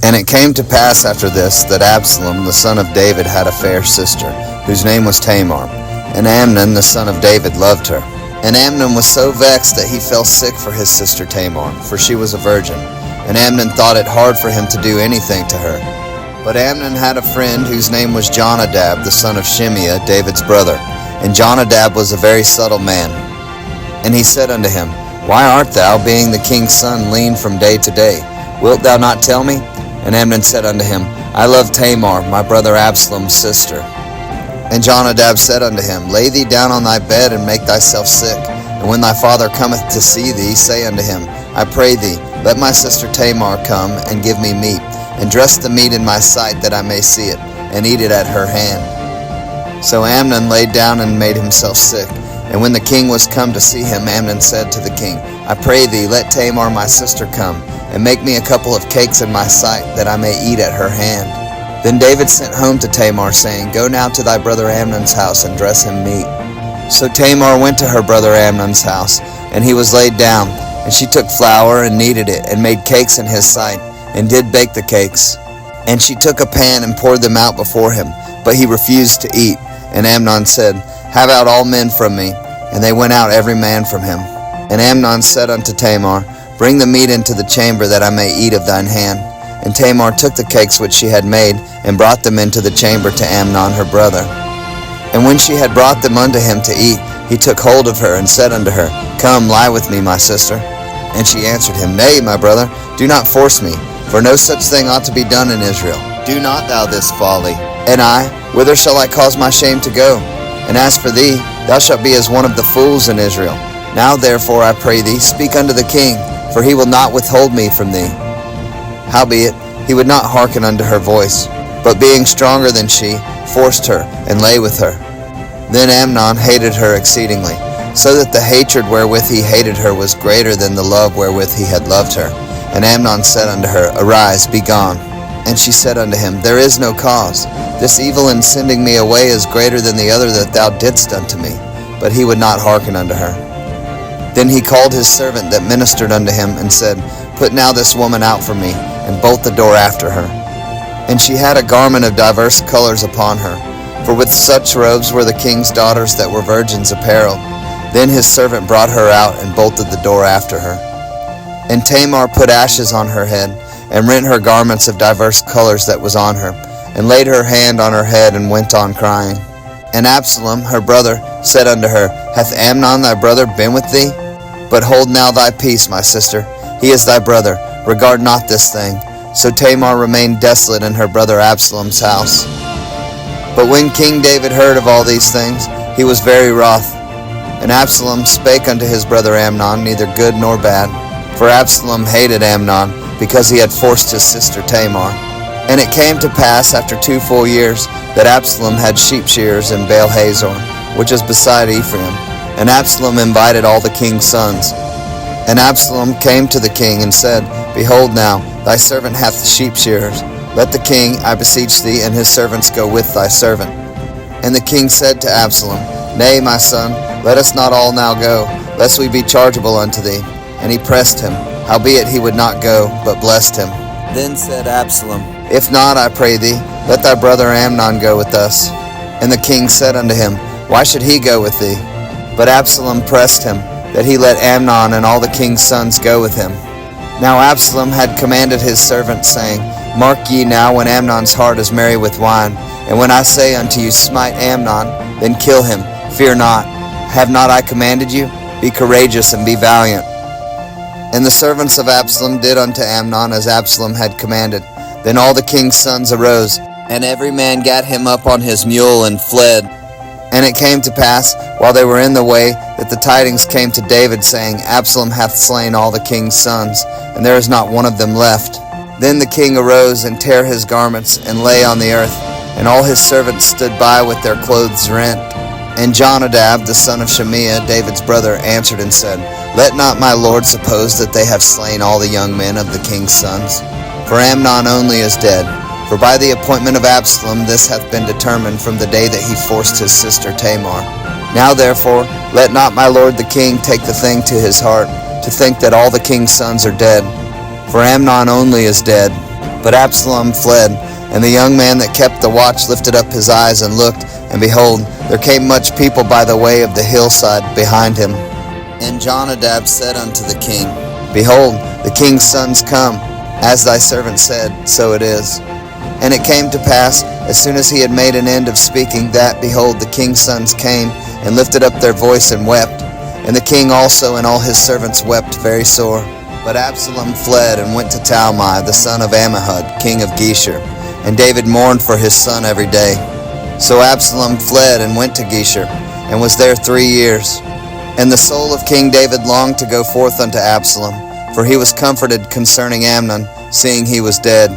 And it came to pass after this that Absalom the son of David had a fair sister, whose name was Tamar. And Amnon the son of David loved her. And Amnon was so vexed that he fell sick for his sister Tamar, for she was a virgin. And Amnon thought it hard for him to do anything to her. But Amnon had a friend whose name was Jonadab the son of Shimeah, David's brother. And Jonadab was a very subtle man. And he said unto him, Why art thou, being the king's son, lean from day to day? Wilt thou not tell me? And Amnon said unto him, I love Tamar, my brother Absalom's sister. And Jonadab said unto him, Lay thee down on thy bed, and make thyself sick. And when thy father cometh to see thee, say unto him, I pray thee, let my sister Tamar come, and give me meat, and dress the meat in my sight, that I may see it, and eat it at her hand. So Amnon laid down and made himself sick. And when the king was come to see him, Amnon said to the king, I pray thee, let Tamar my sister come, and make me a couple of cakes in my sight, that I may eat at her hand. Then David sent home to Tamar, saying, Go now to thy brother Amnon's house, and dress him meat. So Tamar went to her brother Amnon's house, and he was laid down. And she took flour, and kneaded it, and made cakes in his sight, and did bake the cakes. And she took a pan, and poured them out before him, but he refused to eat. And Amnon said, Have out all men from me. And they went out every man from him. And Amnon said unto Tamar, Bring the meat into the chamber, that I may eat of thine hand. And Tamar took the cakes which she had made, and brought them into the chamber to Amnon her brother. And when she had brought them unto him to eat, he took hold of her, and said unto her, Come, lie with me, my sister. And she answered him, Nay, my brother, do not force me, for no such thing ought to be done in Israel. Do not thou this folly. And I, whither shall I cause my shame to go? And as for thee, thou shalt be as one of the fools in Israel. Now therefore, I pray thee, speak unto the king, for he will not withhold me from thee. Howbeit, he would not hearken unto her voice, but being stronger than she, forced her, and lay with her. Then Amnon hated her exceedingly, so that the hatred wherewith he hated her was greater than the love wherewith he had loved her. And Amnon said unto her, Arise, be gone. And she said unto him, There is no cause. This evil in sending me away is greater than the other that thou didst unto me. But he would not hearken unto her. Then he called his servant that ministered unto him, and said, Put now this woman out from me, and bolt the door after her. And she had a garment of divers colors upon her, for with such robes were the king's daughters that were virgins apparelled. Then his servant brought her out, and bolted the door after her. And Tamar put ashes on her head, and rent her garments of divers colors that was on her, and laid her hand on her head, and went on crying. And Absalom her brother said unto her, Hath Amnon thy brother been with thee? But hold now thy peace, my sister, he is thy brother, regard not this thing. So Tamar remained desolate in her brother Absalom's house. But when King David heard of all these things, he was very wroth. And Absalom spake unto his brother Amnon neither good nor bad, for Absalom hated Amnon, because he had forced his sister Tamar. And it came to pass after 2 full years, that Absalom had sheep shearers in Baal Hazor, which is beside Ephraim. And Absalom invited all the king's sons. And Absalom came to the king, and said, Behold now, thy servant hath sheep shearers. Let the king, I beseech thee, and his servants go with thy servant. And the king said to Absalom, Nay, my son, let us not all now go, lest we be chargeable unto thee. And he pressed him, howbeit he would not go, but blessed him. Then said Absalom, If not, I pray thee, let thy brother Amnon go with us. And the king said unto him, Why should he go with thee? But Absalom pressed him, that he let Amnon and all the king's sons go with him. Now Absalom had commanded his servants, saying, Mark ye now when Amnon's heart is merry with wine, and when I say unto you, Smite Amnon, then kill him, fear not. Have not I commanded you? Be courageous and be valiant. And the servants of Absalom did unto Amnon as Absalom had commanded. Then all the king's sons arose, and every man gat him up on his mule and fled. And it came to pass, while they were in the way, that the tidings came to David, saying, Absalom hath slain all the king's sons, and there is not one of them left. Then the king arose, and tare his garments, and lay on the earth. And all his servants stood by with their clothes rent. And Jonadab, the son of Shimeah, David's brother, answered and said, Let not my lord suppose that they have slain all the young men of the king's sons. For Amnon only is dead. For by the appointment of Absalom this hath been determined from the day that he forced his sister Tamar. Now therefore, let not my lord the king take the thing to his heart, to think that all the king's sons are dead. For Amnon only is dead. But Absalom fled, and the young man that kept the watch lifted up his eyes and looked, and behold, there came much people by the way of the hillside behind him. And Jonadab said unto the king, Behold, the king's sons come, as thy servant said, so it is. And it came to pass, as soon as he had made an end of speaking, that, behold, the king's sons came, and lifted up their voice and wept. And the king also and all his servants wept very sore. But Absalom fled and went to Talmai, the son of Ammihud, king of Geshur. And David mourned for his son every day. So Absalom fled and went to Geshur, and was there 3 years. And the soul of King David longed to go forth unto Absalom, for he was comforted concerning Amnon, seeing he was dead.